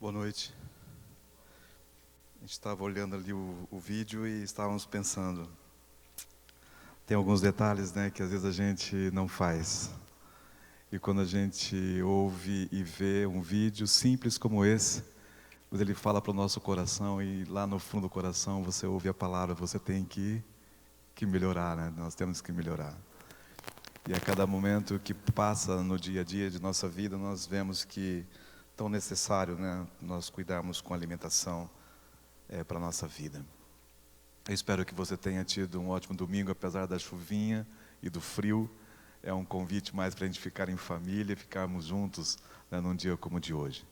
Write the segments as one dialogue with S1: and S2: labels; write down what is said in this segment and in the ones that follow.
S1: Boa noite. A gente estava olhando ali o vídeo e estávamos pensando. Tem alguns detalhes, né, que às vezes a gente não faz. E quando a gente ouve e vê um vídeo simples como esse, mas ele fala para o nosso coração e lá no fundo do coração você ouve a palavra, você tem que melhorar, né? Nós temos que melhorar. E a cada momento que passa no dia a dia de nossa vida, nós vemos que é tão necessário, né, nós cuidarmos com a alimentação para a nossa vida. Eu espero que você tenha tido um ótimo domingo, apesar da chuvinha e do frio. É um convite mais para a gente ficar em família, ficarmos juntos, né, num dia como o de hoje.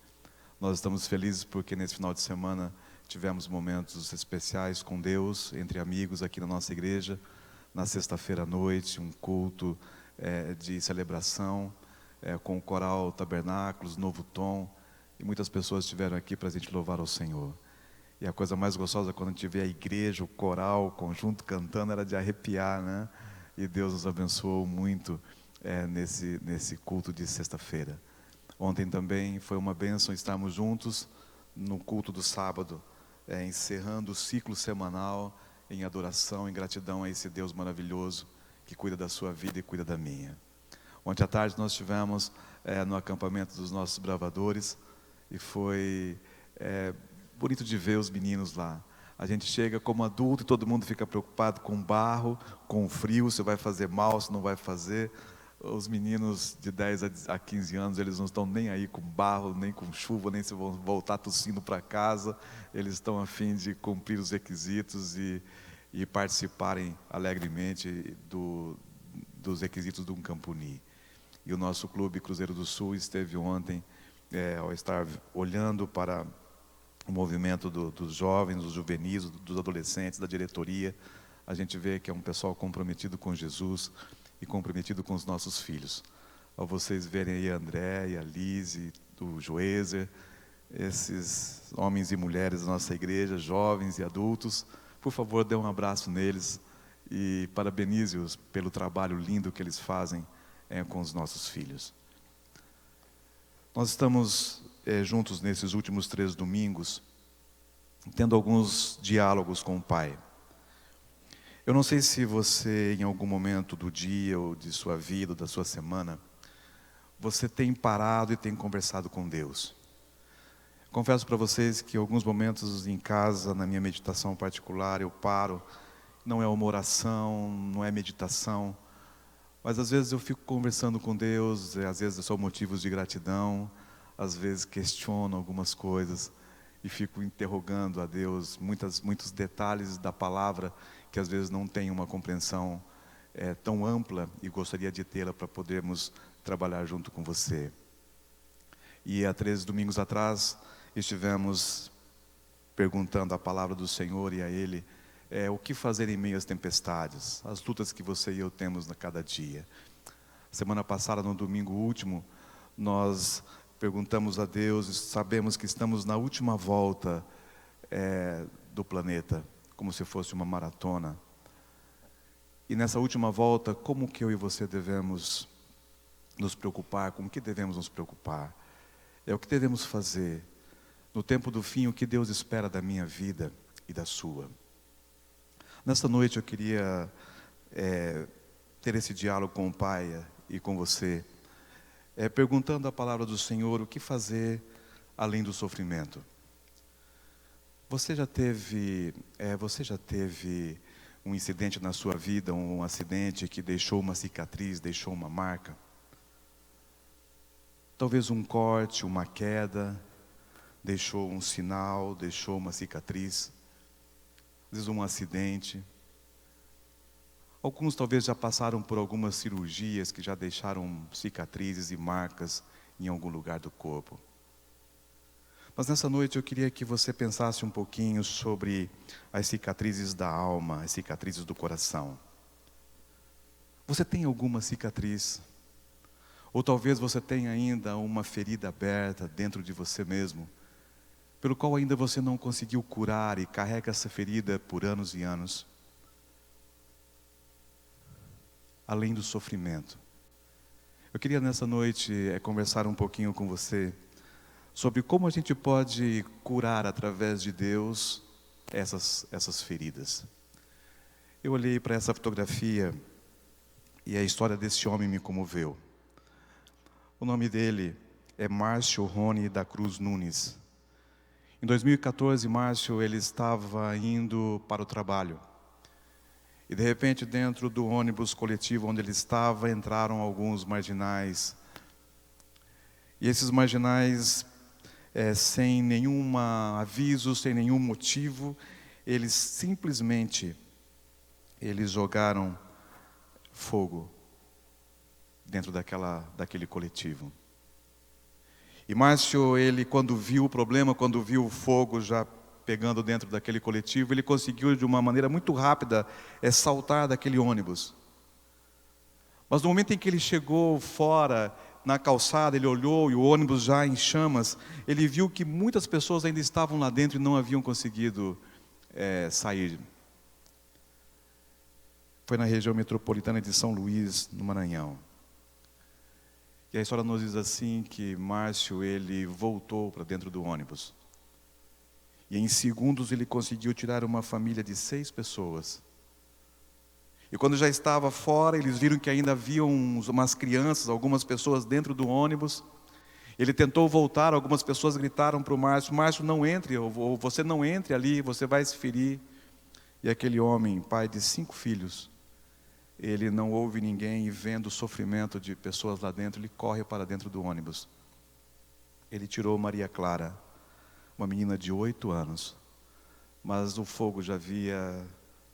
S1: Nós estamos felizes porque nesse final de semana tivemos momentos especiais com Deus, entre amigos aqui na nossa igreja. Na sexta-feira à noite, um culto de celebração, com o coral Tabernáculos, Novo Tom. E muitas pessoas estiveram aqui para a gente louvar ao Senhor. E a coisa mais gostosa quando a gente vê a igreja, o coral, o conjunto cantando, era de arrepiar, né? E Deus nos abençoou muito nesse culto de sexta-feira. Ontem também foi uma bênção estarmos juntos no culto do sábado, encerrando o ciclo semanal em adoração, em gratidão a esse Deus maravilhoso que cuida da sua vida e cuida da minha. Ontem à tarde nós estivemos no acampamento dos nossos bravadores e foi bonito de ver os meninos lá. A gente chega como adulto e todo mundo fica preocupado com barro, com frio, se vai fazer mal, se não vai fazer. Os meninos de 10 a 15 anos, eles não estão nem aí com barro, nem com chuva, nem se vão voltar tossindo para casa. Eles estão a fim de cumprir os requisitos e participarem alegremente dos requisitos de um Campuni. E o nosso clube Cruzeiro do Sul esteve ontem, ao estar olhando para o movimento dos jovens, dos juvenis, dos adolescentes, da diretoria, a gente vê que é um pessoal comprometido com Jesus e comprometido com os nossos filhos. Ao vocês verem aí a André e a Lise, o Joezer, esses homens e mulheres da nossa igreja, jovens e adultos, por favor, dê um abraço neles e parabenize-os pelo trabalho lindo que eles fazem com os nossos filhos. Nós estamos juntos nesses últimos 3 domingos, tendo alguns diálogos com o Pai. Eu não sei se você, em algum momento do dia, ou de sua vida, ou da sua semana, você tem parado e tem conversado com Deus. Confesso para vocês que em alguns momentos em casa, na minha meditação particular, eu paro, não é uma oração, não é meditação, mas às vezes eu fico conversando com Deus, às vezes são motivos de gratidão, às vezes questiono algumas coisas e fico interrogando a Deus muitos detalhes da palavra que às vezes não tenho uma compreensão tão ampla e gostaria de tê-la para podermos trabalhar junto com você. E há 3 domingos atrás estivemos perguntando a palavra do Senhor e a Ele o que fazer em meio às tempestades, as lutas que você e eu temos a cada dia. Semana passada, no domingo último, nós perguntamos a Deus, sabemos que estamos na última volta do planeta, como se fosse uma maratona. E nessa última volta, como que eu e você devemos nos preocupar, com o que devemos nos preocupar? O que devemos fazer? No tempo do fim, o que Deus espera da minha vida e da sua? Nesta noite eu queria ter esse diálogo com o Pai e com você, perguntando a palavra do Senhor, o que fazer além do sofrimento? Você já teve um incidente na sua vida, um acidente que deixou uma cicatriz, deixou uma marca? Talvez um corte, uma queda, deixou um sinal, deixou uma cicatriz. Às vezes um acidente. Alguns talvez já passaram por algumas cirurgias que já deixaram cicatrizes e marcas em algum lugar do corpo. Mas nessa noite eu queria que você pensasse um pouquinho sobre as cicatrizes da alma, as cicatrizes do coração. Você tem alguma cicatriz? Ou talvez você tenha ainda uma ferida aberta dentro de você mesmo, pelo qual ainda você não conseguiu curar e carrega essa ferida por anos e anos. Além do sofrimento. Eu queria nessa noite conversar um pouquinho com você sobre como a gente pode curar através de Deus essas feridas. Eu olhei para essa fotografia e a história desse homem me comoveu. O nome dele é Márcio Rony da Cruz Nunes. Em 2014, Márcio, ele estava indo para o trabalho. E de repente, dentro do ônibus coletivo onde ele estava, entraram alguns marginais. E esses marginais, sem nenhum aviso, sem nenhum motivo, eles jogaram fogo dentro daquele coletivo. E Márcio, ele quando viu o problema, quando viu o fogo já pegando dentro daquele coletivo, ele conseguiu de uma maneira muito rápida saltar daquele ônibus. Mas no momento em que ele chegou fora, na calçada, ele olhou e o ônibus já em chamas, ele viu que muitas pessoas ainda estavam lá dentro e não haviam conseguido sair. Foi na região metropolitana de São Luís, no Maranhão. E a história nos diz assim que Márcio, ele voltou para dentro do ônibus. E em segundos ele conseguiu tirar uma família de 6 pessoas. E quando já estava fora, eles viram que ainda haviam umas crianças, algumas pessoas dentro do ônibus. Ele tentou voltar, algumas pessoas gritaram para o Márcio: Márcio, não entre, ou você não entre ali, você vai se ferir. E aquele homem, pai de 5 filhos, ele não ouve ninguém e vendo o sofrimento de pessoas lá dentro, ele corre para dentro do ônibus. Ele tirou Maria Clara, uma menina de 8 anos, mas o fogo já havia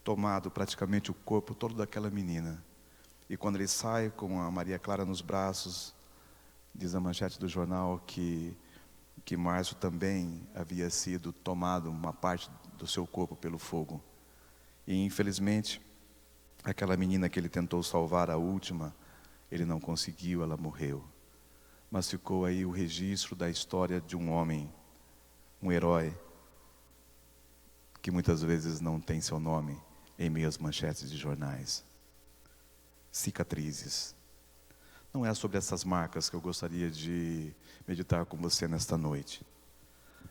S1: tomado praticamente o corpo todo daquela menina. E quando ele sai com a Maria Clara nos braços, diz a manchete do jornal que Márcio também havia sido tomado uma parte do seu corpo pelo fogo. E infelizmente, aquela menina que ele tentou salvar, a última, ele não conseguiu, ela morreu. Mas ficou aí o registro da história de um homem, um herói, que muitas vezes não tem seu nome em meio às manchetes de jornais. Cicatrizes. Não é sobre essas marcas que eu gostaria de meditar com você nesta noite,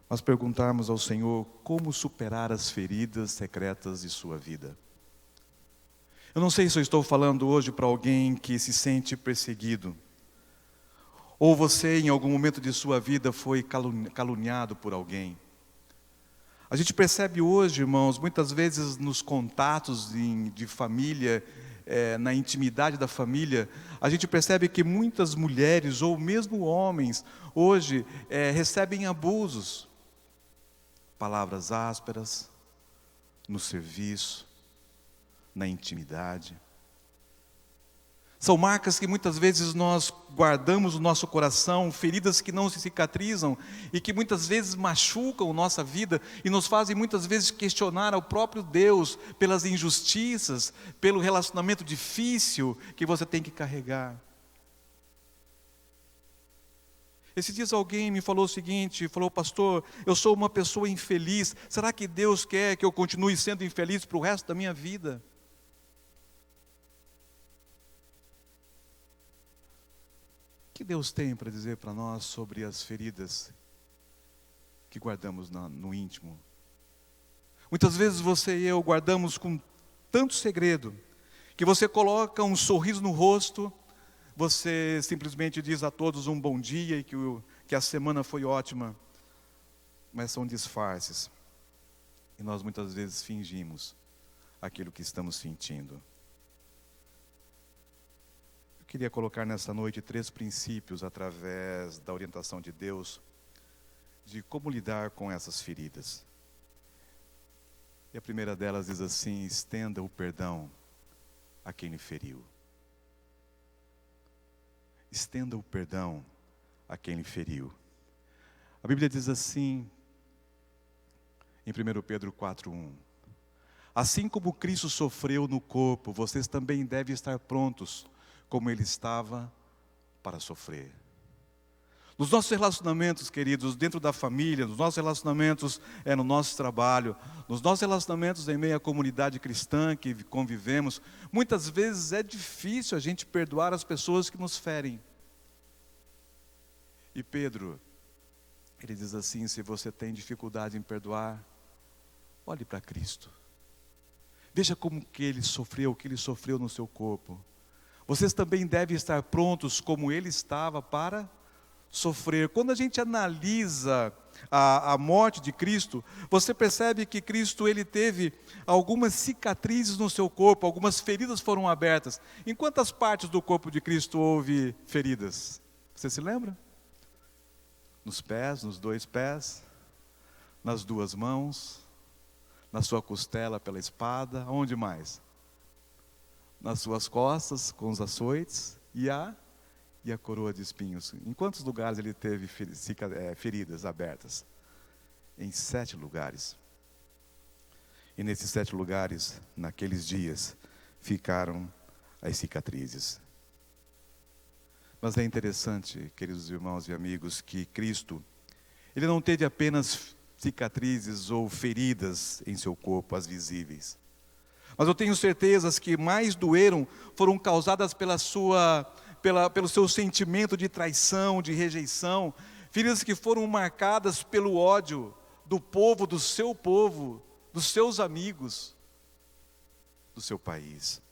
S1: mas perguntarmos ao Senhor como superar as feridas secretas de sua vida. Eu não sei se eu estou falando hoje para alguém que se sente perseguido, ou você em algum momento de sua vida foi caluniado por alguém. A gente percebe hoje, irmãos, muitas vezes nos contatos de família, na intimidade da família, a gente percebe que muitas mulheres, ou mesmo homens, hoje recebem abusos. Palavras ásperas, no serviço, na intimidade. São marcas que muitas vezes nós guardamos no nosso coração, feridas que não se cicatrizam e que muitas vezes machucam a nossa vida e nos fazem muitas vezes questionar ao próprio Deus pelas injustiças, pelo relacionamento difícil que você tem que carregar. Esses dias alguém me falou o seguinte, falou: pastor, eu sou uma pessoa infeliz, será que Deus quer que eu continue sendo infeliz para o resto da minha vida? O que Deus tem para dizer para nós sobre as feridas que guardamos no íntimo? Muitas vezes você e eu guardamos com tanto segredo, que você coloca um sorriso no rosto, você simplesmente diz a todos um bom dia e que a semana foi ótima, mas são disfarces. E nós muitas vezes fingimos aquilo que estamos sentindo. Queria colocar nessa noite 3 princípios através da orientação de Deus de como lidar com essas feridas. E a primeira delas diz assim: estenda o perdão a quem lhe feriu. Estenda o perdão a quem lhe feriu. A Bíblia diz assim, em 1 Pedro 4:1: assim como Cristo sofreu no corpo, vocês também devem estar prontos, como Ele estava para sofrer. Nos nossos relacionamentos, queridos, dentro da família, nos nossos relacionamentos no nosso trabalho, nos nossos relacionamentos em meio à comunidade cristã que convivemos, muitas vezes é difícil a gente perdoar as pessoas que nos ferem. E Pedro, Ele diz assim: se você tem dificuldade em perdoar, olhe para Cristo. Veja como que Ele sofreu, o que Ele sofreu no seu corpo. Vocês também devem estar prontos como Ele estava para sofrer. Quando a gente analisa a morte de Cristo, você percebe que Cristo ele teve algumas cicatrizes no seu corpo, algumas feridas foram abertas. Em quantas partes do corpo de Cristo houve feridas? Você se lembra? Nos pés, nos 2 pés, nas 2 mãos, na sua costela pela espada, onde mais? Nas suas costas com os açoites e a coroa de espinhos. Em quantos lugares ele teve feridas abertas? Em 7 lugares. E nesses 7 lugares, naqueles dias, ficaram as cicatrizes. Mas é interessante, queridos irmãos e amigos, que Cristo, Ele não teve apenas cicatrizes ou feridas em seu corpo, as visíveis. Mas eu tenho certeza que mais doeram foram causadas pelo seu sentimento de traição, de rejeição, feridas que foram marcadas pelo ódio do povo, do seu povo, dos seus amigos, do seu país.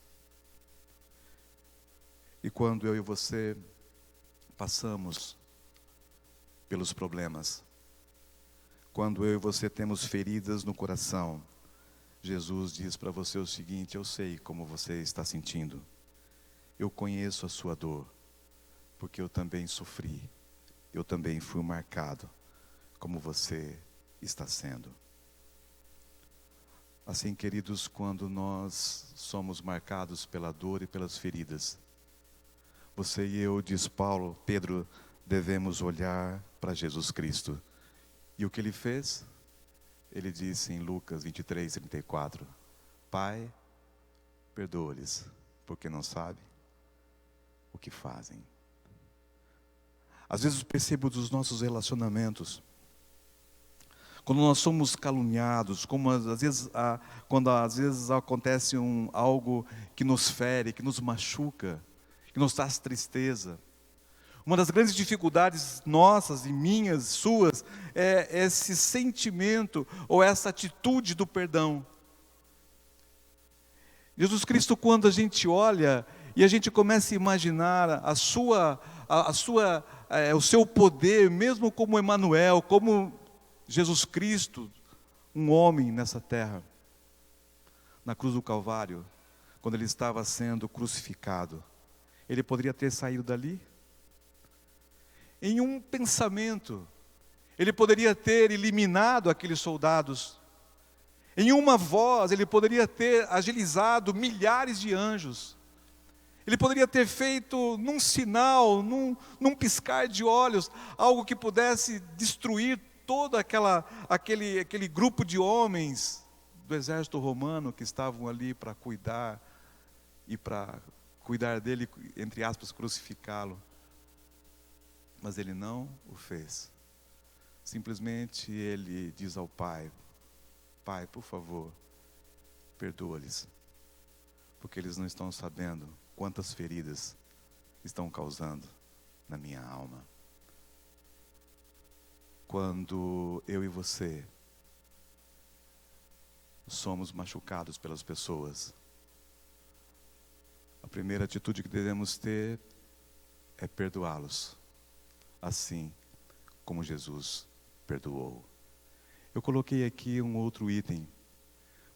S1: E quando eu e você passamos pelos problemas, quando eu e você temos feridas no coração, Jesus diz para você o seguinte: eu sei como você está sentindo. Eu conheço a sua dor, porque eu também sofri, eu também fui marcado, como você está sendo. Assim, queridos, quando nós somos marcados pela dor e pelas feridas, você e eu, diz Pedro, devemos olhar para Jesus Cristo. E o que Ele fez? Ele disse em Lucas 23:34, Pai, perdoa-lhes, porque não sabem o que fazem. Às vezes percebo dos nossos relacionamentos, quando nós somos caluniados, quando às vezes acontece algo que nos fere, que nos machuca, que nos traz tristeza. Uma das grandes dificuldades nossas e minhas, suas, é esse sentimento ou essa atitude do perdão. Jesus Cristo, quando a gente olha e a gente começa a imaginar o seu poder, mesmo como Emanuel, como Jesus Cristo, um homem nessa terra, na cruz do Calvário, quando ele estava sendo crucificado, ele poderia ter saído dali? Em um pensamento, ele poderia ter eliminado aqueles soldados. Em uma voz, ele poderia ter agilizado milhares de anjos. Ele poderia ter feito num sinal, num piscar de olhos, algo que pudesse destruir todo aquele grupo de homens do exército romano que estavam ali para cuidar dele, entre aspas, crucificá-lo. Mas ele não o fez. Simplesmente ele diz ao Pai: Pai, por favor, perdoa-lhes, porque eles não estão sabendo quantas feridas estão causando na minha alma. Quando eu e você somos machucados pelas pessoas, a primeira atitude que devemos ter é perdoá-los, assim como Jesus perdoou. Eu coloquei aqui um outro item.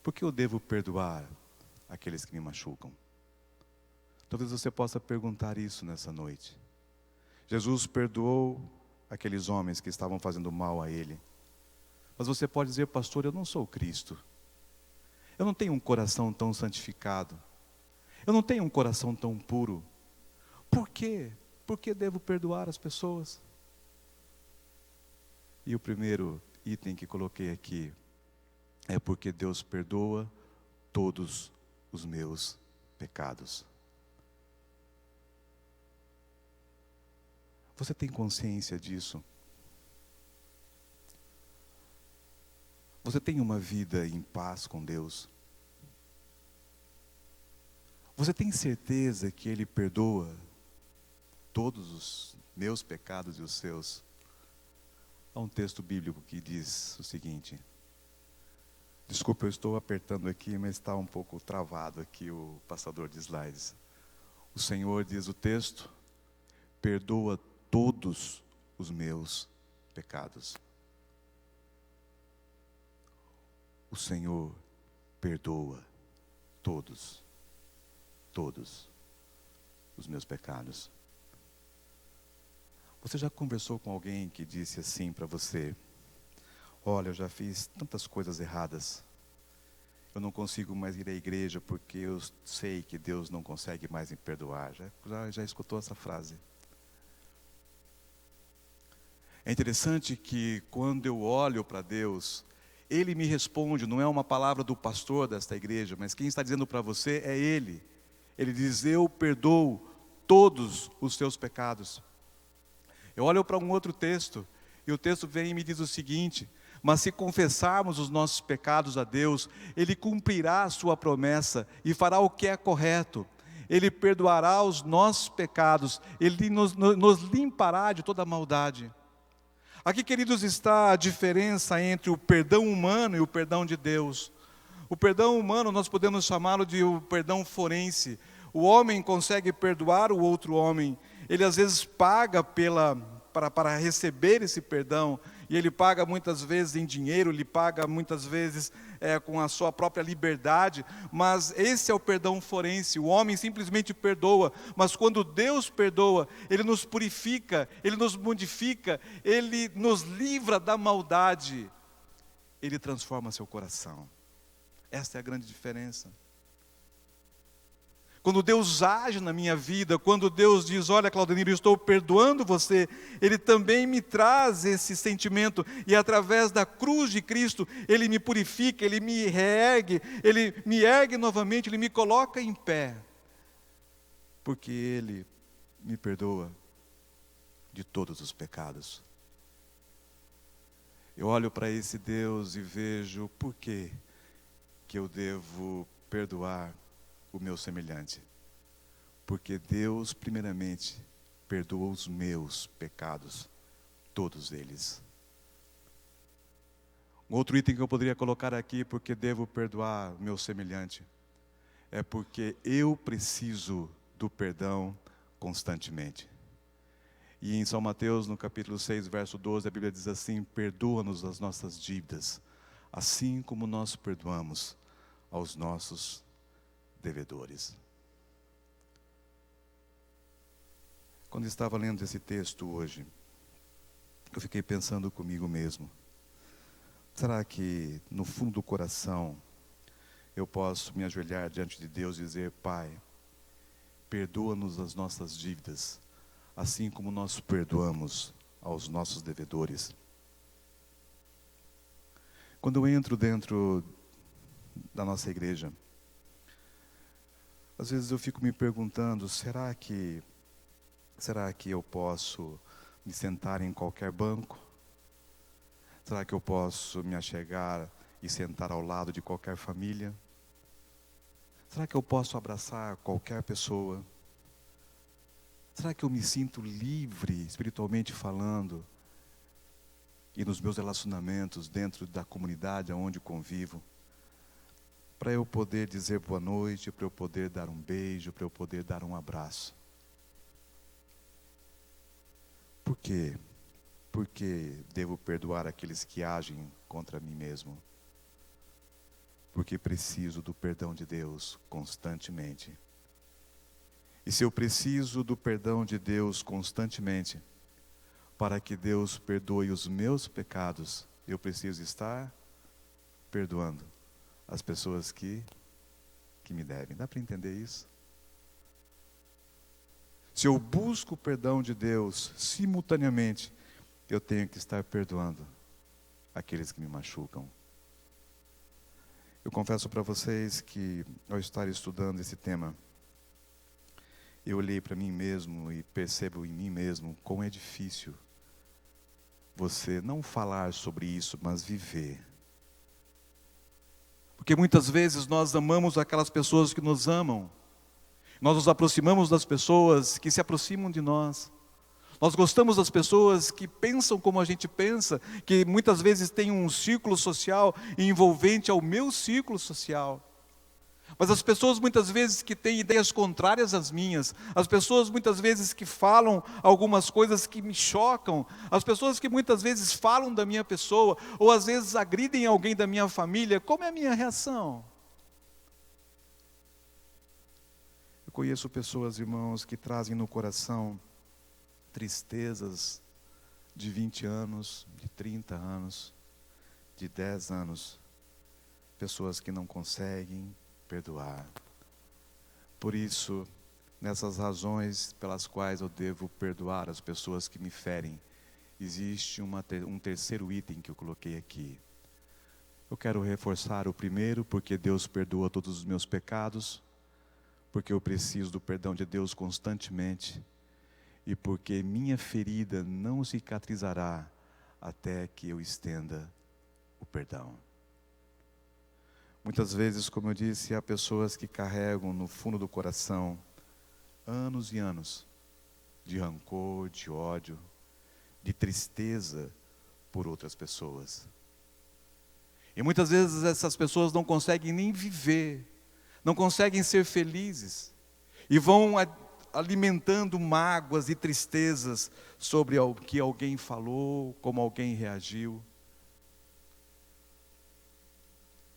S1: Por que eu devo perdoar aqueles que me machucam? Talvez você possa perguntar isso nessa noite. Jesus perdoou aqueles homens que estavam fazendo mal a Ele. Mas você pode dizer: pastor, eu não sou Cristo. Eu não tenho um coração tão santificado. Eu não tenho um coração tão puro. Por quê? Por que devo perdoar as pessoas? E o primeiro item que coloquei aqui é porque Deus perdoa todos os meus pecados. Você tem consciência disso? Você tem uma vida em paz com Deus? Você tem certeza que Ele perdoa todos os meus pecados e os seus? Há um texto bíblico que diz o seguinte. Desculpa, eu estou apertando aqui, mas está um pouco travado aqui o passador de slides. O Senhor, diz o texto, perdoa todos os meus pecados. O Senhor perdoa todos os meus pecados. Você já conversou com alguém que disse assim para você: olha, eu já fiz tantas coisas erradas, eu não consigo mais ir à igreja porque eu sei que Deus não consegue mais me perdoar? Já escutou essa frase? É interessante que quando eu olho para Deus, Ele me responde, não é uma palavra do pastor desta igreja, mas quem está dizendo para você é Ele. Ele diz: eu perdoo todos os teus pecados. Eu olho para um outro texto, e o texto vem e me diz o seguinte: mas se confessarmos os nossos pecados a Deus, Ele cumprirá a sua promessa e fará o que é correto. Ele perdoará os nossos pecados, Ele nos limpará de toda maldade. Aqui, queridos, está a diferença entre o perdão humano e o perdão de Deus. O perdão humano nós podemos chamá-lo de o perdão forense. O homem consegue perdoar o outro homem. Ele às vezes paga para receber esse perdão. E ele paga muitas vezes em dinheiro, ele paga muitas vezes com a sua própria liberdade. Mas esse é o perdão forense. O homem simplesmente perdoa. Mas quando Deus perdoa, Ele nos purifica, Ele nos modifica, Ele nos livra da maldade. Ele transforma seu coração. Esta é a grande diferença. Quando Deus age na minha vida, quando Deus diz: olha, Claudeniro, eu estou perdoando você, Ele também me traz esse sentimento, e através da cruz de Cristo, Ele me purifica, Ele me reergue, Ele me ergue novamente, Ele me coloca em pé, porque Ele me perdoa de todos os pecados. Eu olho para esse Deus e vejo por que eu devo perdoar o meu semelhante. Porque Deus, primeiramente, perdoa os meus pecados, todos eles. Um outro item que eu poderia colocar aqui, porque devo perdoar o meu semelhante, é porque eu preciso do perdão constantemente. E em São Mateus, no capítulo 6, verso 12, a Bíblia diz assim: perdoa-nos as nossas dívidas, assim como nós perdoamos aos nossos devedores. Quando estava lendo esse texto hoje, eu fiquei pensando comigo mesmo: será que no fundo do coração eu posso me ajoelhar diante de Deus e dizer: Pai, perdoa-nos as nossas dívidas, assim como nós perdoamos aos nossos devedores? Quando eu entro dentro da nossa igreja, às vezes eu fico me perguntando: será que eu posso me sentar em qualquer banco? Será que eu posso me achegar e sentar ao lado de qualquer família? Será que eu posso abraçar qualquer pessoa? Será que eu me sinto livre, espiritualmente falando, e nos meus relacionamentos dentro da comunidade onde convivo, para eu poder dizer boa noite, para eu poder dar um beijo, para eu poder dar um abraço? Por quê? Porque devo perdoar aqueles que agem contra mim mesmo? Porque preciso do perdão de Deus constantemente. E se eu preciso do perdão de Deus constantemente, para que Deus perdoe os meus pecados, eu preciso estar perdoando as pessoas que me devem. Dá para entender isso? Se eu busco o perdão de Deus, simultaneamente, eu tenho que estar perdoando aqueles que me machucam. Eu confesso para vocês que, ao estar estudando esse tema, eu olhei para mim mesmo e percebo em mim mesmo como é difícil você não falar sobre isso, mas viver. Porque muitas vezes nós amamos aquelas pessoas que nos amam. Nós nos aproximamos das pessoas que se aproximam de nós. Nós gostamos das pessoas que pensam como a gente pensa, que muitas vezes têm um círculo social envolvente ao meu círculo social. Mas as pessoas muitas vezes que têm ideias contrárias às minhas, as pessoas muitas vezes que falam algumas coisas que me chocam, as pessoas que muitas vezes falam da minha pessoa, ou às vezes agridem alguém da minha família, como é a minha reação? Eu conheço pessoas, irmãos, que trazem no coração tristezas de 20 anos, de 30 anos, de 10 anos. Pessoas que não conseguem perdoar. Por isso, nessas razões pelas quais eu devo perdoar as pessoas que me ferem, existe um terceiro item que eu coloquei aqui. Eu quero reforçar o primeiro, porque Deus perdoa todos os meus pecados, porque eu preciso do perdão de Deus constantemente, e porque minha ferida não cicatrizará até que eu estenda o perdão. Muitas vezes, como eu disse, há pessoas que carregam no fundo do coração anos e anos de rancor, de ódio, de tristeza por outras pessoas. E muitas vezes essas pessoas não conseguem nem viver, não conseguem ser felizes, e vão alimentando mágoas e tristezas sobre o que alguém falou, como alguém reagiu.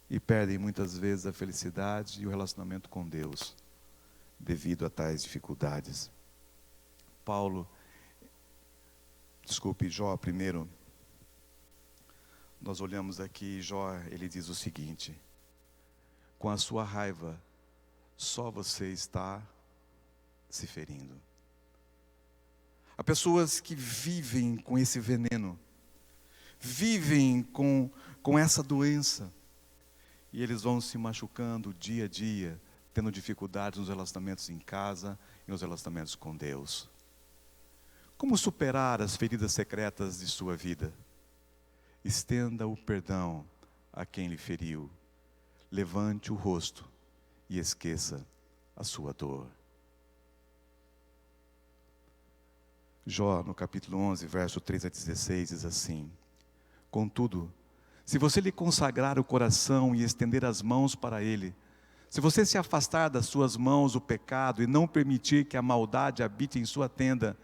S1: E perdem muitas vezes a felicidade e o relacionamento com Deus, devido a tais dificuldades. Jó primeiro, nós olhamos aqui, Jó, ele diz o seguinte: com a sua raiva, só você está se ferindo. Há pessoas que vivem com esse veneno, vivem com essa doença, e eles vão se machucando dia a dia, tendo dificuldades nos relacionamentos em casa e nos relacionamentos com Deus. Como superar as feridas secretas de sua vida? Estenda o perdão a quem lhe feriu. Levante o rosto e esqueça a sua dor. Jó, no capítulo 11, verso 3 a 16, diz assim: contudo, se você lhe consagrar o coração e estender as mãos para ele, se você se afastar das suas mãos o pecado e não permitir que a maldade habite em sua tenda,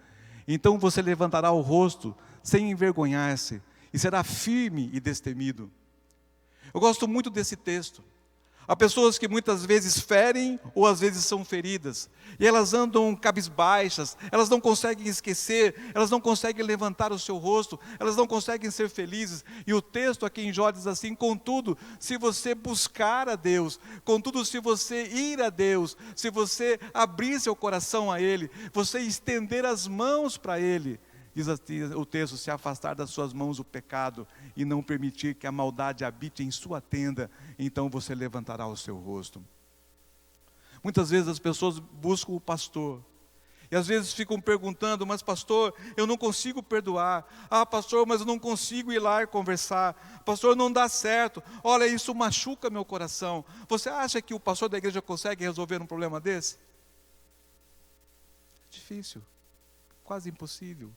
S1: então você levantará o rosto sem envergonhar-se e será firme e destemido. Eu gosto muito desse texto. Há pessoas que muitas vezes ferem ou às vezes são feridas, e elas andam cabisbaixas, elas não conseguem esquecer, elas não conseguem levantar o seu rosto, elas não conseguem ser felizes. E o texto aqui em Jó diz assim: contudo, se você buscar a Deus, contudo, se você ir a Deus, se você abrir seu coração a Ele, você estender as mãos para Ele, diz o texto, se afastar das suas mãos o pecado e não permitir que a maldade habite em sua tenda, então você levantará o seu rosto. Muitas vezes as pessoas buscam o pastor, e às vezes ficam perguntando: mas pastor, eu não consigo perdoar. Ah, pastor, mas eu não consigo ir lá e conversar. Pastor, não dá certo. Olha, isso machuca meu coração. Você acha que o pastor da igreja consegue resolver um problema desse? É difícil, quase impossível.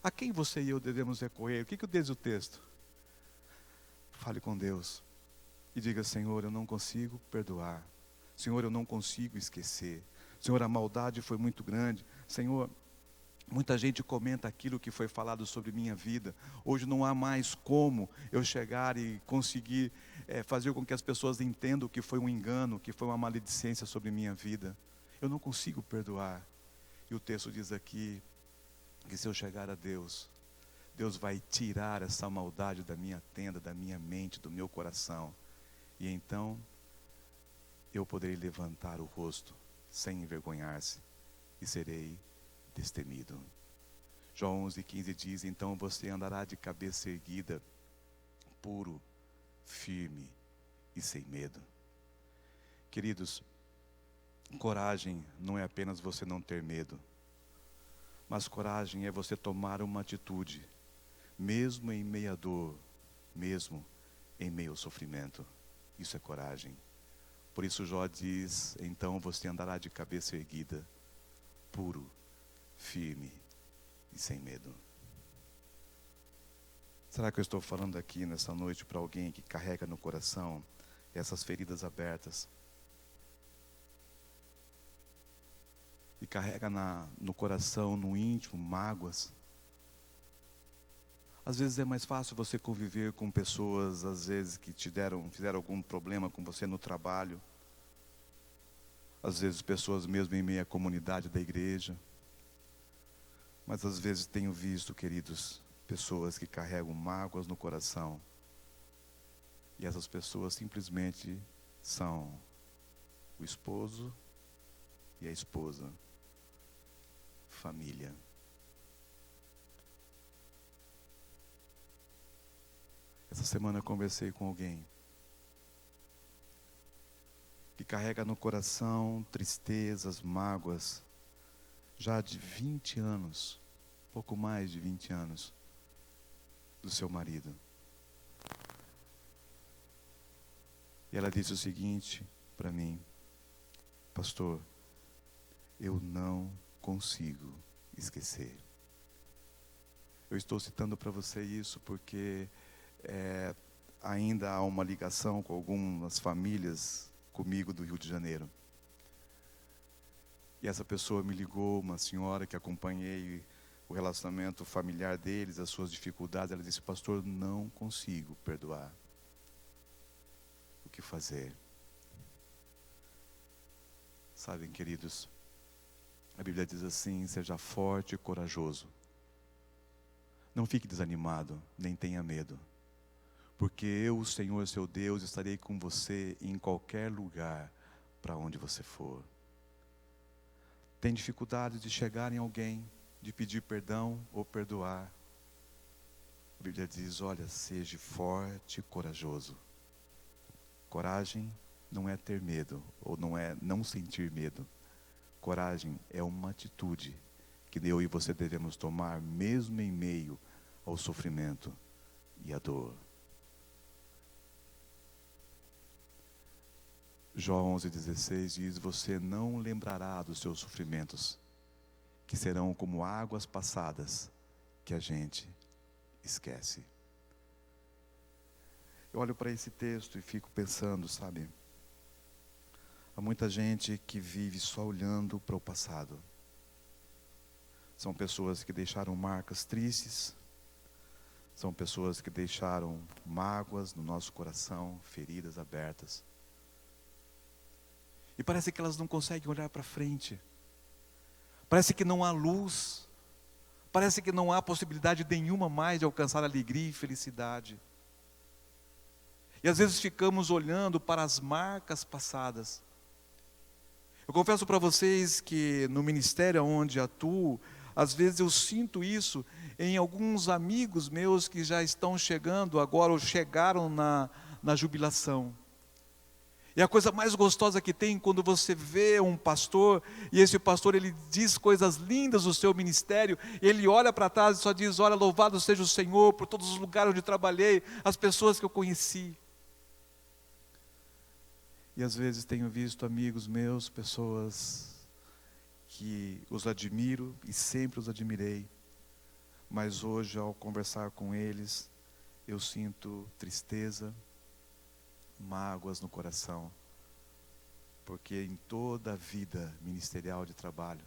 S1: A quem você e eu devemos recorrer? O que diz o texto? Fale com Deus e diga: Senhor, eu não consigo perdoar. Senhor, eu não consigo esquecer. Senhor, a maldade foi muito grande. Senhor, muita gente comenta aquilo que foi falado sobre minha vida. Hoje não há mais como eu chegar e conseguir fazer com que as pessoas entendam que foi um engano, que foi uma maledicência sobre minha vida. Eu não consigo perdoar. E o texto diz aqui que se eu chegar a Deus, Deus vai tirar essa maldade da minha tenda, da minha mente, do meu coração. E então eu poderei levantar o rosto sem envergonhar-se e serei destemido. Jó 11:15 diz: então você andará de cabeça erguida, puro, firme e sem medo. Queridos, coragem não é apenas você não ter medo, mas coragem é você tomar uma atitude, mesmo em meio à dor, mesmo em meio ao sofrimento. Isso é coragem. Por isso Jó diz: então você andará de cabeça erguida, puro, firme sem medo. Será que eu estou falando aqui nessa noite para alguém que carrega no coração essas feridas abertas? E carrega no coração, no íntimo, mágoas? Às vezes é mais fácil você conviver com pessoas, às vezes, que fizeram algum problema com você no trabalho. Às vezes pessoas mesmo em meio à comunidade da igreja. Mas às vezes tenho visto, queridos, pessoas que carregam mágoas no coração. E essas pessoas simplesmente são o esposo e a esposa. Família. Essa semana eu conversei com alguém que carrega no coração tristezas, mágoas, já de 20 anos, pouco mais de 20 anos, do seu marido. E ela disse o seguinte para mim: pastor, eu não consigo esquecer. Eu estou citando para você isso porque ainda há uma ligação com algumas famílias comigo do Rio de Janeiro. E essa pessoa me ligou, uma senhora que acompanhei o relacionamento familiar deles, as suas dificuldades. Ela disse: pastor, não consigo perdoar. O que fazer? Sabem, queridos, a Bíblia diz assim: seja forte e corajoso. Não fique desanimado, nem tenha medo. Porque eu, o Senhor, seu Deus, estarei com você em qualquer lugar para onde você for. Tem dificuldade de chegar em alguém, de pedir perdão ou perdoar. A Bíblia diz: olha, seja forte e corajoso. Coragem não é ter medo, ou não é não sentir medo. Coragem é uma atitude que eu e você devemos tomar, mesmo em meio ao sofrimento e à dor. Jó 11,16 diz: você não lembrará dos seus sofrimentos, que serão como águas passadas, que a gente esquece. Eu olho para esse texto e fico pensando, sabe? Há muita gente que vive só olhando para o passado. São pessoas que deixaram marcas tristes, são pessoas que deixaram mágoas no nosso coração, feridas abertas. E parece que elas não conseguem olhar para frente. Parece que não há luz. Parece que não há possibilidade nenhuma mais de alcançar alegria e felicidade. E às vezes ficamos olhando para as marcas passadas. Eu confesso para vocês que no ministério onde atuo, às vezes eu sinto isso em alguns amigos meus que já estão chegando agora, ou chegaram na jubilação. E a coisa mais gostosa que tem quando você vê um pastor, e esse pastor ele diz coisas lindas do seu ministério, ele olha para trás e só diz: olha, louvado seja o Senhor por todos os lugares onde trabalhei, as pessoas que eu conheci. E às vezes tenho visto amigos meus, pessoas que os admiro e sempre os admirei, mas hoje ao conversar com eles, eu sinto tristeza, mágoas no coração, porque em toda a vida ministerial de trabalho,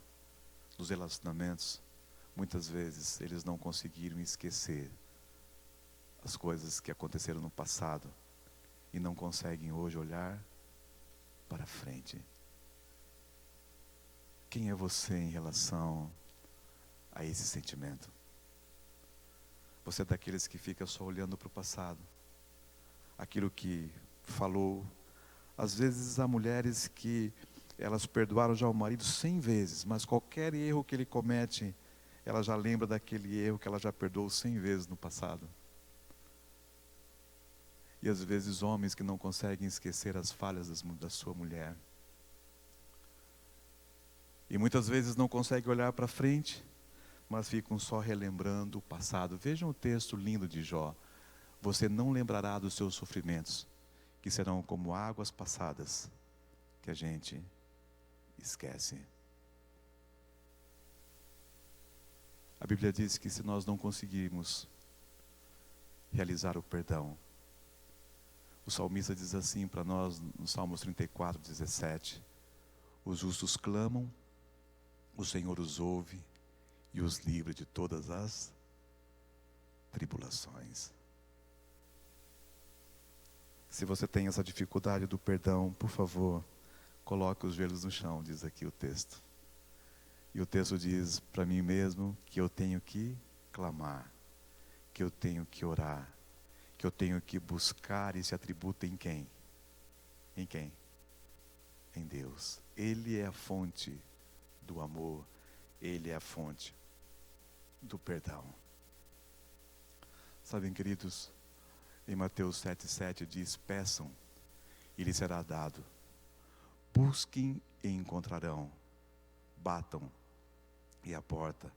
S1: dos relacionamentos, muitas vezes eles não conseguiram esquecer as coisas que aconteceram no passado e não conseguem hoje olhar para frente. Quem é você em relação a esse sentimento? Você é daqueles que fica só olhando para o passado, aquilo que falou. Às vezes há mulheres que elas perdoaram já o marido 100 vezes, mas qualquer erro que ele comete, ela já lembra daquele erro que ela já perdoou 100 vezes no passado. E às vezes homens que não conseguem esquecer as falhas da sua mulher. E muitas vezes não conseguem olhar para frente, mas ficam só relembrando o passado. Vejam o texto lindo de Jó: você não lembrará dos seus sofrimentos, que serão como águas passadas, que a gente esquece. A Bíblia diz que se nós não conseguirmos realizar o perdão, o salmista diz assim para nós no Salmos 34, 17: os justos clamam, o Senhor os ouve e os livra de todas as tribulações. Se você tem essa dificuldade do perdão, por favor, coloque os joelhos no chão, diz aqui o texto. E o texto diz para mim mesmo que eu tenho que clamar, que eu tenho que orar, que eu tenho que buscar esse atributo em quem? Em quem? Em Deus. Ele é a fonte do amor, Ele é a fonte do perdão. Sabem, queridos, em Mateus 7,7 diz: peçam e lhes será dado, busquem e encontrarão, batam e a porta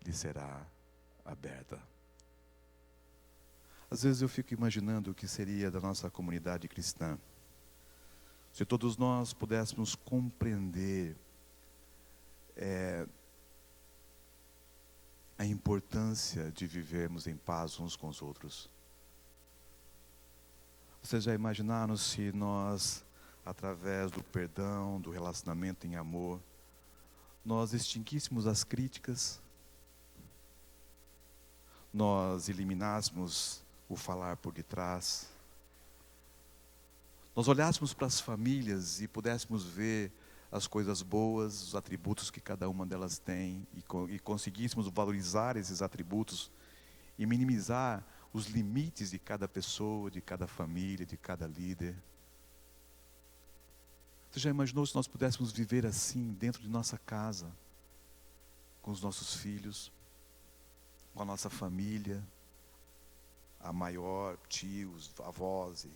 S1: lhes será aberta. Às vezes eu fico imaginando o que seria da nossa comunidade cristã se todos nós pudéssemos compreender a importância de vivermos em paz uns com os outros. Vocês já imaginaram se nós, através do perdão, do relacionamento em amor, nós extinguíssemos as críticas, nós eliminássemos o falar por detrás, nós olhássemos para as famílias e pudéssemos ver as coisas boas, os atributos que cada uma delas tem, e conseguíssemos valorizar esses atributos e minimizar os limites de cada pessoa, de cada família, de cada líder. Você já imaginou se nós pudéssemos viver assim dentro de nossa casa, com os nossos filhos, com a nossa família, a maior, tios, avós e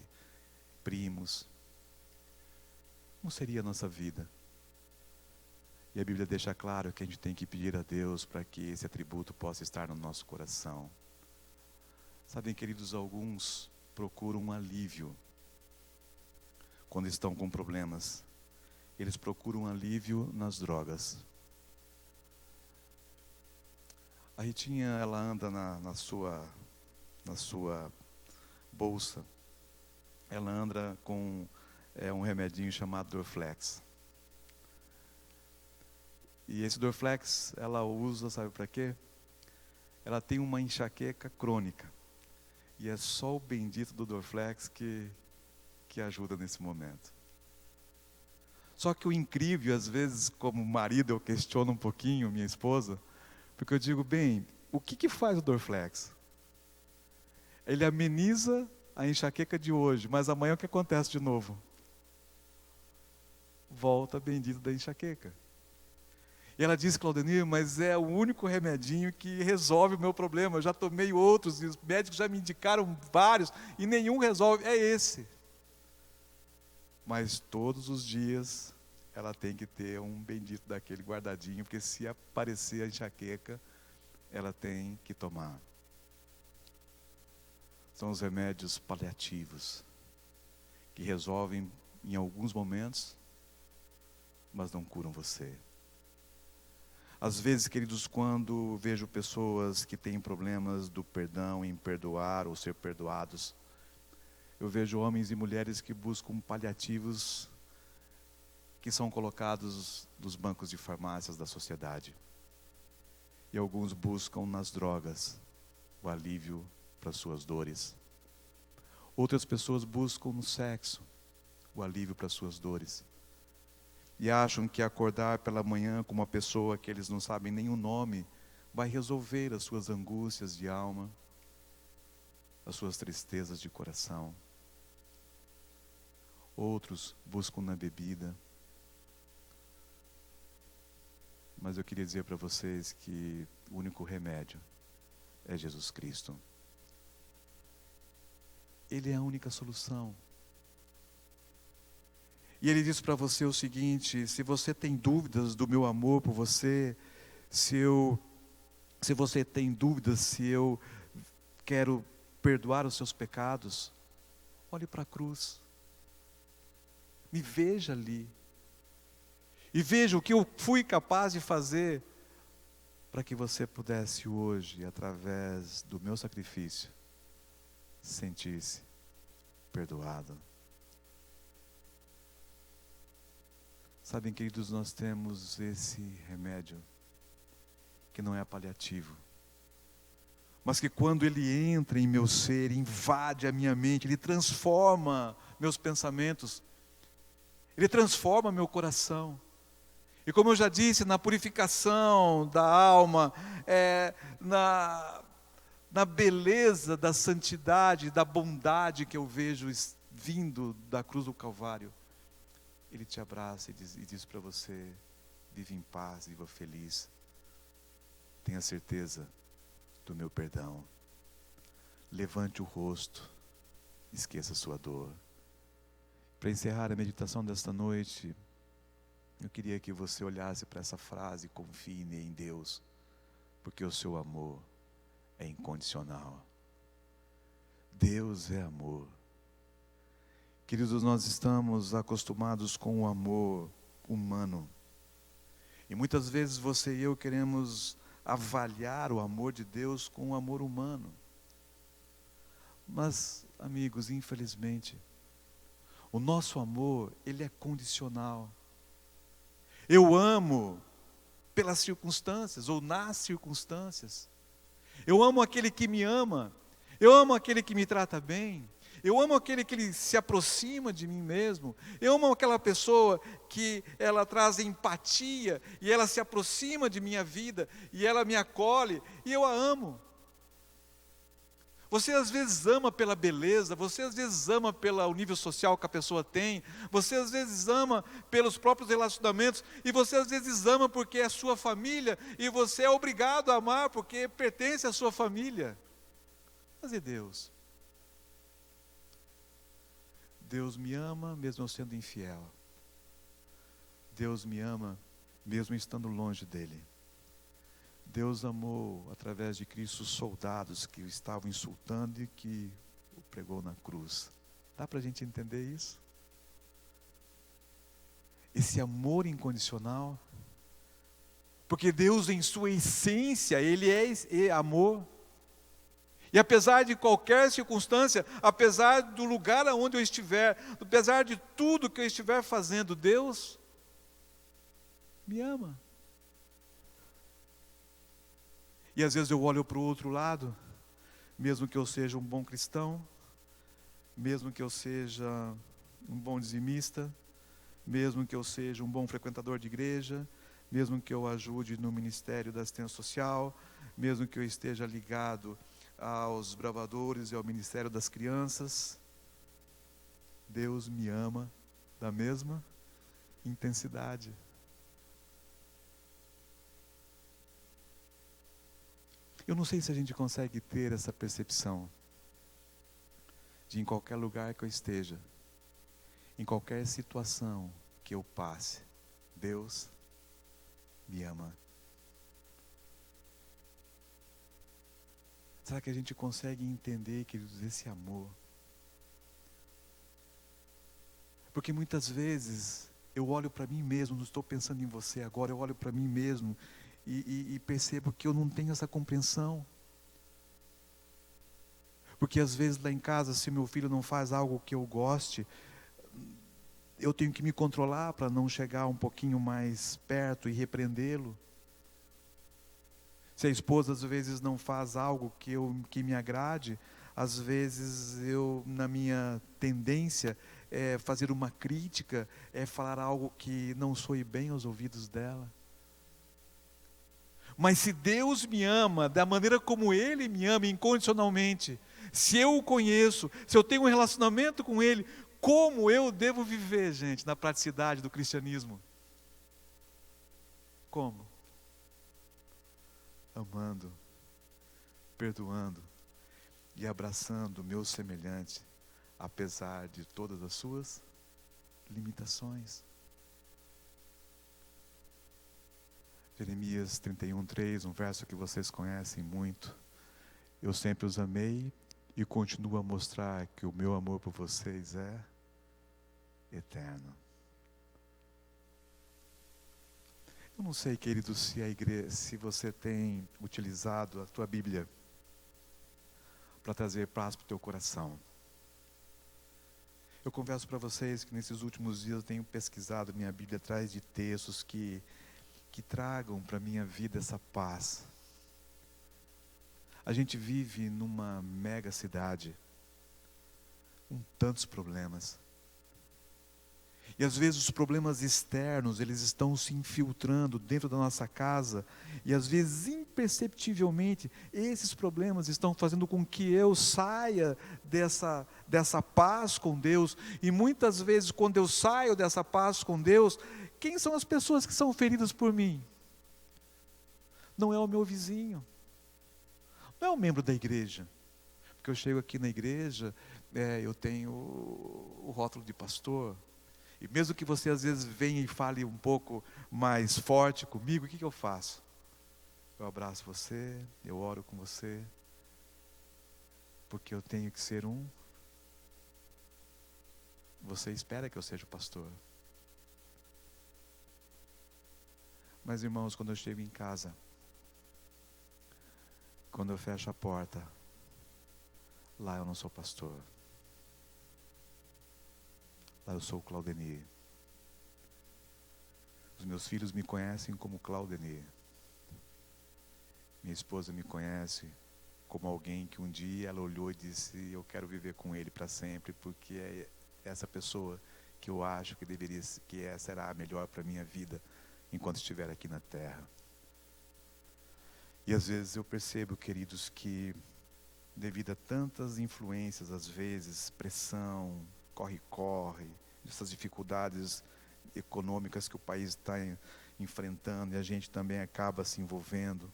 S1: primos? Como seria a nossa vida? E a Bíblia deixa claro que a gente tem que pedir a Deus para que esse atributo possa estar no nosso coração. Sabem, queridos, alguns procuram um alívio quando estão com problemas. Eles procuram um alívio nas drogas. A Ritinha, ela anda na sua bolsa. Ela anda com um remedinho chamado Dorflex. E esse Dorflex, ela usa, sabe para quê? Ela tem uma enxaqueca crônica. E é só o bendito do Dorflex que ajuda nesse momento. Só que o incrível, às vezes, como marido, eu questiono um pouquinho minha esposa, porque eu digo, bem, o que faz o Dorflex? Ele ameniza a enxaqueca de hoje, mas amanhã o que acontece de novo? Volta bendito da enxaqueca. E ela disse: Claudenir, mas é o único remedinho que resolve o meu problema. Eu já tomei outros, e os médicos já me indicaram vários, e nenhum resolve. É esse. Mas todos os dias ela tem que ter um bendito daquele guardadinho, porque se aparecer a enxaqueca, ela tem que tomar. São os remédios paliativos, que resolvem em alguns momentos, mas não curam você. Às vezes, queridos, quando vejo pessoas que têm problemas do perdão, em perdoar ou ser perdoados, eu vejo homens e mulheres que buscam paliativos que são colocados nos bancos de farmácias da sociedade. E alguns buscam nas drogas o alívio para suas dores. Outras pessoas buscam no sexo o alívio para suas dores. E acham que acordar pela manhã com uma pessoa que eles não sabem nem o nome vai resolver as suas angústias de alma, as suas tristezas de coração. Outros buscam na bebida. Mas eu queria dizer para vocês que o único remédio é Jesus Cristo. Ele é a única solução. E Ele diz para você o seguinte: se você tem dúvidas do meu amor por você, se você tem dúvidas se eu quero perdoar os seus pecados, olhe para a cruz. Me veja ali. E veja o que eu fui capaz de fazer para que você pudesse hoje, através do meu sacrifício, sentir-se perdoado. Sabem, queridos, nós temos esse remédio, que não é paliativo, mas que quando ele entra em meu ser, invade a minha mente, ele transforma meus pensamentos, ele transforma meu coração. E como eu já disse, na purificação da alma, na beleza da santidade, da bondade que eu vejo vindo da cruz do Calvário, ele te abraça e diz para você: vive em paz, viva feliz, tenha certeza do meu perdão, levante o rosto, esqueça a sua dor. Para encerrar a meditação desta noite, eu queria que você olhasse para essa frase: confie em Deus, porque o seu amor é incondicional. Deus é amor. Queridos, nós estamos acostumados com o amor humano. E muitas vezes você e eu queremos avaliar o amor de Deus com o amor humano. Mas, amigos, infelizmente, o nosso amor, ele é condicional. Eu amo pelas circunstâncias, ou nas circunstâncias. Eu amo aquele que me ama. Eu amo aquele que me trata bem. Eu amo aquele que se aproxima de mim mesmo. Eu amo aquela pessoa que ela traz empatia e ela se aproxima de minha vida e ela me acolhe e eu a amo. Você às vezes ama pela beleza, você às vezes ama pelo nível social que a pessoa tem, você às vezes ama pelos próprios relacionamentos, e você às vezes ama porque é sua família, e você é obrigado a amar porque pertence à sua família. Mas e Deus? Deus me ama mesmo eu sendo infiel. Deus me ama mesmo estando longe dEle. Deus amou, através de Cristo, os soldados que o estavam insultando e que o pregou na cruz. Dá para a gente entender isso? Esse amor incondicional. Porque Deus, em sua essência, Ele é amor. E apesar de qualquer circunstância, apesar do lugar aonde eu estiver, apesar de tudo que eu estiver fazendo, Deus me ama. E às vezes eu olho para o outro lado, mesmo que eu seja um bom cristão, mesmo que eu seja um bom dizimista, mesmo que eu seja um bom frequentador de igreja, mesmo que eu ajude no ministério da assistência social, mesmo que eu esteja ligado aos bravadores e ao ministério das crianças, Deus me ama da mesma intensidade. Eu não sei se a gente consegue ter essa percepção de em qualquer lugar que eu esteja, em qualquer situação que eu passe, Deus me ama. Será que a gente consegue entender, queridos, esse amor? Porque muitas vezes eu olho para mim mesmo, não estou pensando em você agora, eu olho para mim mesmo e percebo que eu não tenho essa compreensão. Porque às vezes lá em casa, se meu filho não faz algo que eu goste, eu tenho que me controlar para não chegar um pouquinho mais perto e repreendê-lo. Se a esposa às vezes não faz algo que me agrade, às vezes eu, na minha tendência, é fazer uma crítica, é falar algo que não soe bem aos ouvidos dela. Mas se Deus me ama da maneira como Ele me ama incondicionalmente, se eu o conheço, se eu tenho um relacionamento com Ele, como eu devo viver, gente, na praticidade do cristianismo? Como? Amando, perdoando e abraçando o meu semelhante, apesar de todas as suas limitações. Jeremias 31:3, um verso que vocês conhecem muito. Eu sempre os amei e continuo a mostrar que o meu amor por vocês é eterno. Eu não sei, querido, se a igreja, se você tem utilizado a tua Bíblia para trazer paz para o teu coração. Eu confesso para vocês que nesses últimos dias eu tenho pesquisado minha Bíblia atrás de textos que tragam para a minha vida essa paz. A gente vive numa mega cidade, com tantos problemas. E às vezes os problemas externos, eles estão se infiltrando dentro da nossa casa, e às vezes imperceptivelmente, esses problemas estão fazendo com que eu saia dessa paz com Deus. E muitas vezes quando eu saio dessa paz com Deus, quem são as pessoas que são feridas por mim? Não é o meu vizinho, não é um membro da igreja. Porque eu chego aqui na igreja, eu tenho o rótulo de pastor. E mesmo que você às vezes venha e fale um pouco mais forte comigo, o que eu faço? Eu abraço você, eu oro com você, porque eu tenho que ser você espera que eu seja o pastor. Mas irmãos, quando eu chego em casa, quando eu fecho a porta, lá eu não sou pastor. Lá eu sou o Claudenir. Os meus filhos me conhecem como Claudenir. Minha esposa me conhece como alguém que um dia ela olhou e disse: eu quero viver com ele para sempre, porque é essa pessoa que eu acho que será a melhor para a minha vida enquanto estiver aqui na terra. E às vezes eu percebo, queridos, que devido a tantas influências, às vezes pressão, corre-corre, essas dificuldades econômicas que o país está enfrentando, e a gente também acaba se envolvendo.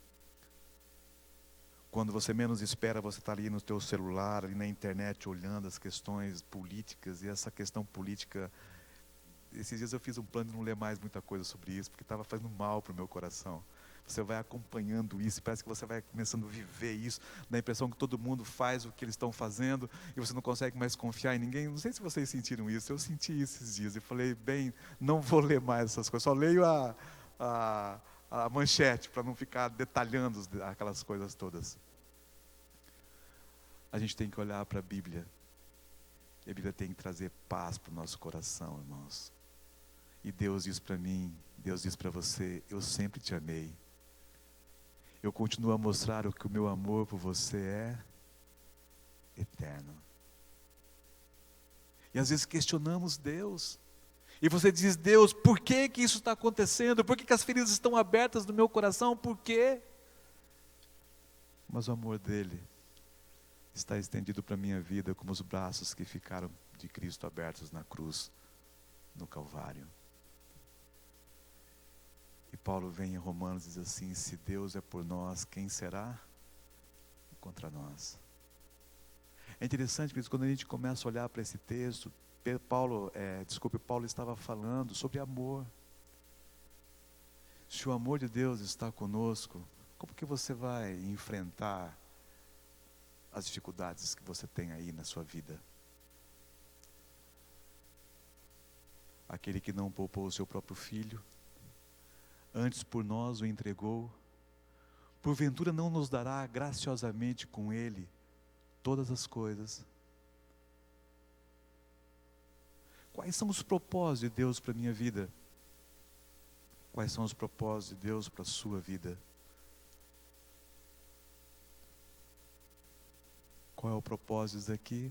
S1: Quando você menos espera, você está ali no teu celular, ali na internet, olhando as questões políticas, e essa questão política, esses dias eu fiz um plano de não ler mais muita coisa sobre isso, porque estava fazendo mal para o meu coração. Você vai acompanhando isso, parece que você vai começando a viver isso, dá a impressão que todo mundo faz o que eles estão fazendo, e você não consegue mais confiar em ninguém. Não sei se vocês sentiram isso, eu senti isso esses dias, e falei, não vou ler mais essas coisas, só leio a manchete, para não ficar detalhando aquelas coisas todas. A gente tem que olhar para a Bíblia, e a Bíblia tem que trazer paz para o nosso coração, irmãos. E Deus diz para mim, Deus diz para você: eu sempre te amei. Eu continuo a mostrar que o meu amor por você é eterno. E às vezes questionamos Deus. E você diz: Deus, por que isso está acontecendo? Por que as feridas estão abertas no meu coração? Por quê? Mas o amor dele está estendido para a minha vida como os braços que ficaram de Cristo abertos na cruz, no Calvário. E Paulo vem em Romanos e diz assim: se Deus é por nós, quem será contra nós? É interessante, porque quando a gente começa a olhar para esse texto, Paulo estava falando sobre amor. Se o amor de Deus está conosco, como que você vai enfrentar as dificuldades que você tem aí na sua vida? Aquele que não poupou o seu próprio filho, antes por nós o entregou, porventura não nos dará graciosamente com ele todas as coisas? Quais são os propósitos de Deus para a minha vida? Quais são os propósitos de Deus para a sua vida? Qual é o propósito daqui?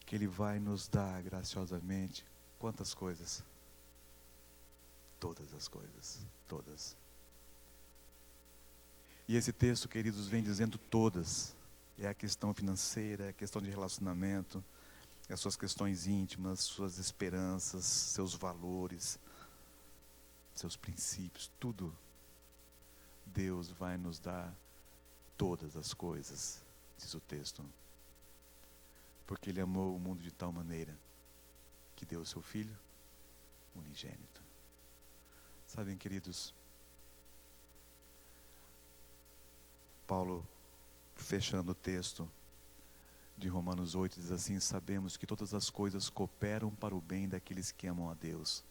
S1: Que Ele vai nos dar graciosamente quantas coisas? Todas as coisas, todas. E esse texto, queridos, vem dizendo todas. É a questão financeira, é a questão de relacionamento, é as suas questões íntimas, suas esperanças, seus valores, seus princípios, tudo. Deus vai nos dar todas as coisas, diz o texto. Porque Ele amou o mundo de tal maneira que deu o seu Filho unigênito. Sabem, queridos, Paulo, fechando o texto de Romanos 8, diz assim: sabemos que todas as coisas cooperam para o bem daqueles que amam a Deus,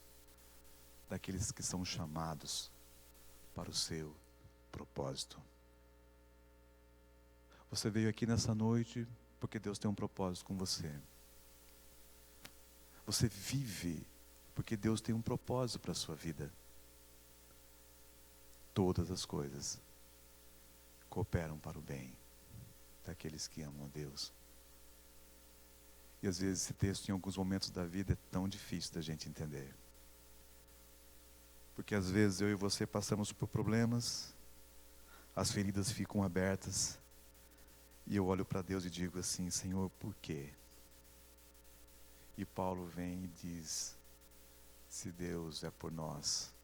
S1: daqueles que são chamados para o seu propósito. Você veio aqui nessa noite porque Deus tem um propósito com você. Você vive porque Deus tem um propósito para a sua vida. Todas as coisas cooperam para o bem daqueles que amam a Deus. E às vezes esse texto, em alguns momentos da vida, é tão difícil da gente entender. Porque às vezes eu e você passamos por problemas, as feridas ficam abertas, e eu olho para Deus e digo assim: Senhor, por quê? E Paulo vem e diz: se Deus é por nós,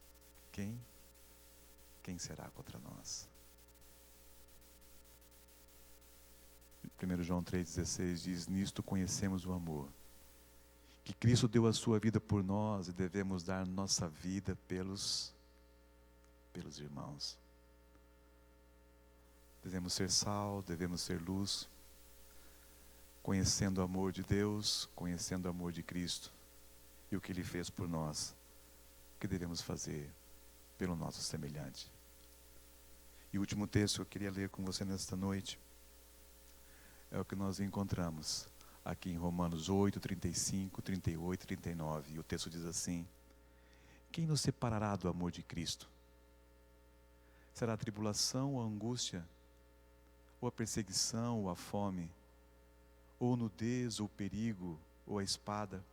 S1: quem será contra nós? 1 João 3,16 diz: nisto conhecemos o amor, que Cristo deu a sua vida por nós e devemos dar nossa vida pelos irmãos. Devemos ser sal, devemos ser luz, conhecendo o amor de Deus, conhecendo o amor de Cristo e o que Ele fez por nós, o que devemos fazer pelo nosso semelhante. E o último texto que eu queria ler com você nesta noite é o que nós encontramos aqui em Romanos 8, 35, 38 e 39. E o texto diz assim: quem nos separará do amor de Cristo? Será a tribulação ou a angústia, ou a perseguição, ou a fome, ou nudez, ou perigo, ou a espada?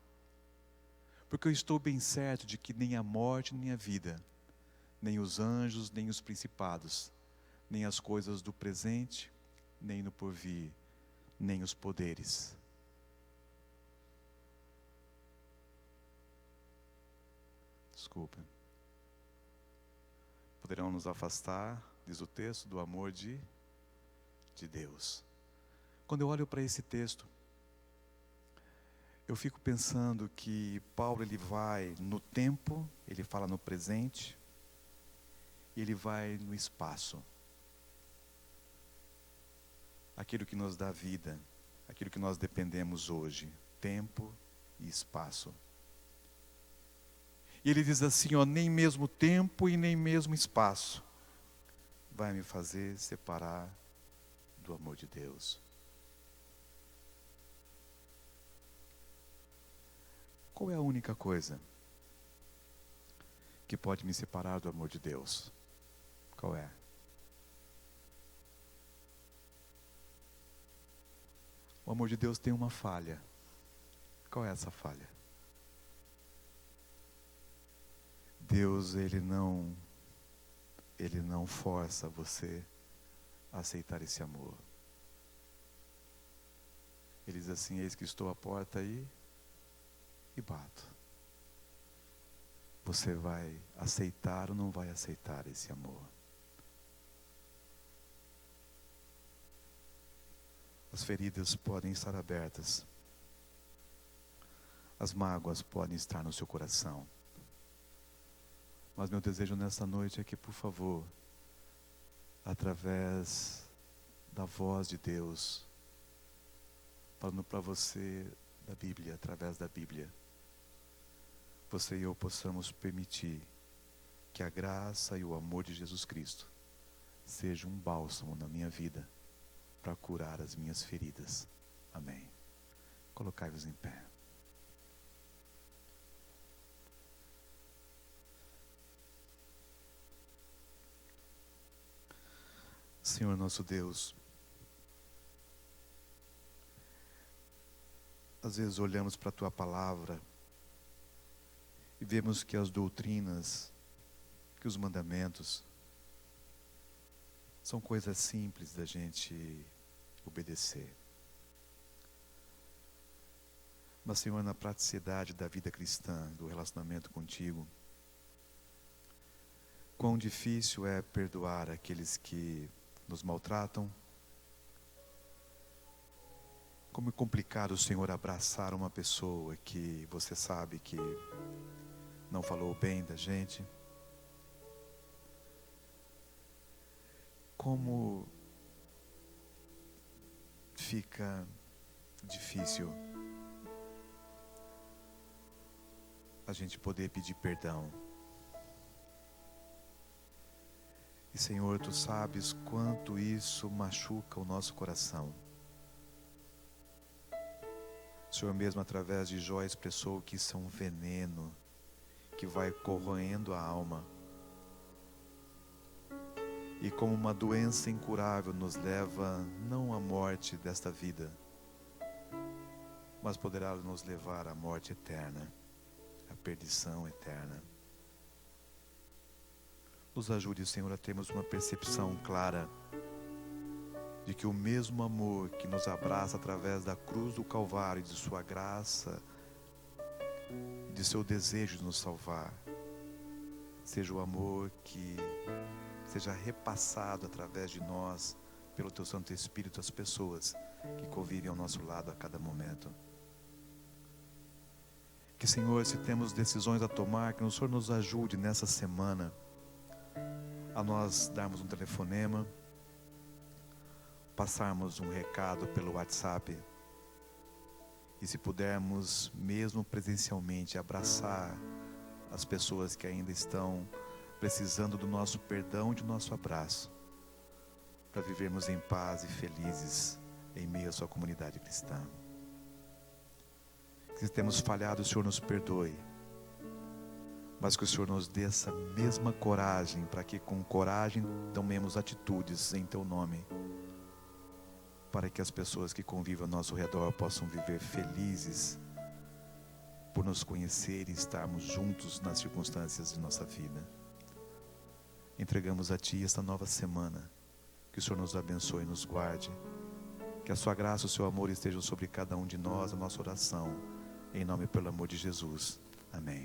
S1: Porque eu estou bem certo de que nem a morte, nem a vida, nem os anjos, nem os principados, nem as coisas do presente, nem no porvir, nem os poderes. Desculpa. Poderão nos afastar, diz o texto, do amor de Deus. Quando eu olho para esse texto, eu fico pensando que Paulo, ele vai no tempo, ele fala no presente, e ele vai no espaço. Aquilo que nos dá vida, aquilo que nós dependemos hoje, tempo e espaço. E ele diz assim, ó: nem mesmo tempo e nem mesmo espaço vai me fazer separar do amor de Deus. Qual é a única coisa que pode me separar do amor de Deus? Qual é? O amor de Deus tem uma falha. Qual é essa falha? Deus, Ele não força você a aceitar esse amor. Ele diz assim: eis que estou à porta aí e bato. Você vai aceitar ou não vai aceitar esse amor? As feridas podem estar abertas. As mágoas podem estar no seu coração. Mas meu desejo nessa noite é que, por favor, através da voz de Deus, falando para você da Bíblia, através da Bíblia, você e eu possamos permitir que a graça e o amor de Jesus Cristo seja um bálsamo na minha vida para curar as minhas feridas. Amém. Colocai-vos em pé. Senhor nosso Deus, às vezes olhamos para a Tua palavra e vemos que as doutrinas, que os mandamentos são coisas simples da gente obedecer. Mas, Senhor, na praticidade da vida cristã, do relacionamento contigo, quão difícil é perdoar aqueles que nos maltratam. Como é complicado, Senhor, abraçar uma pessoa que você sabe que não falou bem da gente. Como fica difícil a gente poder pedir perdão E Senhor, Tu sabes quanto isso machuca o nosso coração. O Senhor mesmo através de Jó expressou que isso é um veneno que vai corroendo a alma. E como uma doença incurável nos leva não à morte desta vida, mas poderá nos levar à morte eterna, à perdição eterna. Nos ajude, Senhor, a termos uma percepção clara de que o mesmo amor que nos abraça através da cruz do Calvário, de sua graça, de seu desejo de nos salvar, seja o amor que seja repassado através de nós, pelo Teu Santo Espírito, às pessoas que convivem ao nosso lado a cada momento. Que, Senhor, se temos decisões a tomar, que o Senhor nos ajude nessa semana a nós darmos um telefonema, passarmos um recado pelo WhatsApp, e se pudermos, mesmo presencialmente, abraçar as pessoas que ainda estão precisando do nosso perdão e do nosso abraço, para vivermos em paz e felizes em meio à sua comunidade cristã. Se temos falhado, o Senhor nos perdoe, mas que o Senhor nos dê essa mesma coragem, para que com coragem tomemos atitudes em Teu nome, para que as pessoas que convivem ao nosso redor possam viver felizes por nos conhecer e estarmos juntos nas circunstâncias de nossa vida. Entregamos a Ti esta nova semana, que o Senhor nos abençoe e nos guarde, que a Sua graça e o Seu amor estejam sobre cada um de nós, a nossa oração, em nome e pelo amor de Jesus. Amém.